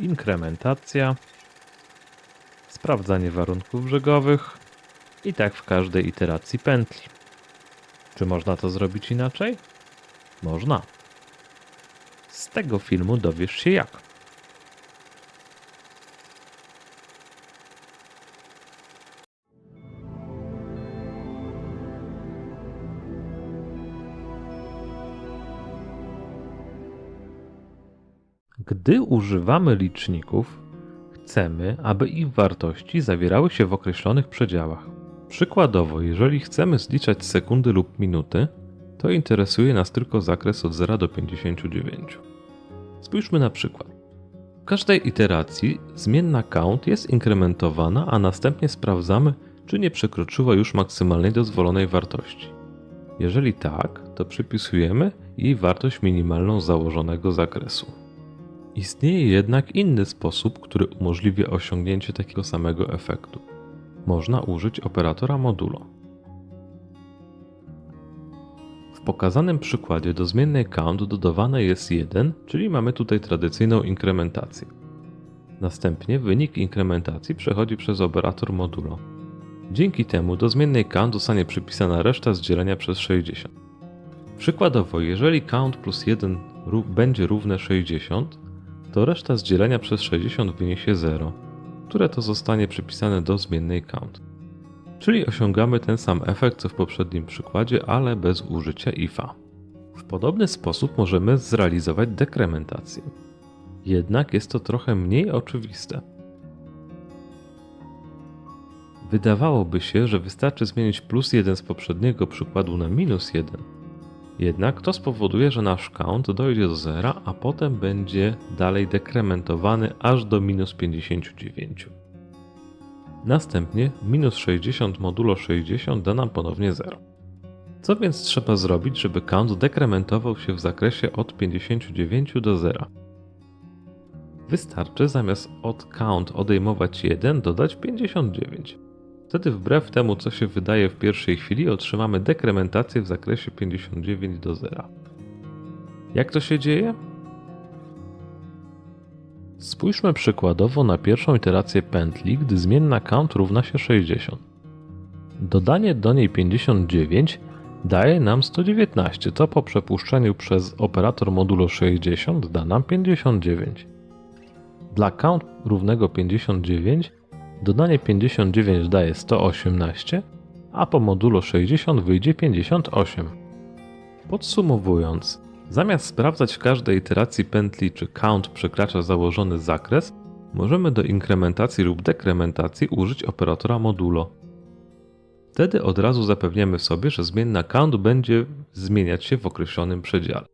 inkrementacja, sprawdzanie warunków brzegowych i tak w każdej iteracji pętli. Czy można to zrobić inaczej? Można. Z tego filmu dowiesz się jak. Gdy używamy liczników, chcemy, aby ich wartości zawierały się w określonych przedziałach. Przykładowo, jeżeli chcemy zliczać sekundy lub minuty, to interesuje nas tylko zakres od 0 do 59. Spójrzmy na przykład. W każdej iteracji zmienna count jest inkrementowana, a następnie sprawdzamy, czy nie przekroczyła już maksymalnej dozwolonej wartości. Jeżeli tak, to przypisujemy jej wartość minimalną założonego zakresu. Istnieje jednak inny sposób, który umożliwia osiągnięcie takiego samego efektu. Można użyć operatora modulo. W pokazanym przykładzie do zmiennej count dodawane jest 1, czyli mamy tutaj tradycyjną inkrementację. Następnie wynik inkrementacji przechodzi przez operator modulo. Dzięki temu do zmiennej count zostanie przypisana reszta z dzielenia przez 60. Przykładowo, jeżeli count plus 1 będzie równe 60, to reszta z dzielenia przez 60 wyniesie 0, które to zostanie przypisane do zmiennej count. Czyli osiągamy ten sam efekt co w poprzednim przykładzie, ale bez użycia ifa. W podobny sposób możemy zrealizować dekrementację. Jednak jest to trochę mniej oczywiste. Wydawałoby się, że wystarczy zmienić plus 1 z poprzedniego przykładu na minus 1. Jednak to spowoduje, że nasz count dojdzie do zera, a potem będzie dalej dekrementowany aż do minus 59. Następnie minus 60 modulo 60 da nam ponownie 0. Co więc trzeba zrobić, żeby count dekrementował się w zakresie od 59 do 0? Wystarczy zamiast od count odejmować 1 dodać 59. Wtedy wbrew temu, co się wydaje w pierwszej chwili, otrzymamy dekrementację w zakresie 59 do 0. Jak to się dzieje? Spójrzmy przykładowo na pierwszą iterację pętli, gdy zmienna count równa się 60. Dodanie do niej 59 daje nam 119, co po przepuszczeniu przez operator modulo 60 da nam 59. Dla count równego 59 dodanie 59 daje 118, a po modulo 60 wyjdzie 58. Podsumowując, zamiast sprawdzać w każdej iteracji pętli, czy count przekracza założony zakres, możemy do inkrementacji lub dekrementacji użyć operatora modulo. Wtedy od razu zapewniamy sobie, że zmienna count będzie zmieniać się w określonym przedziale.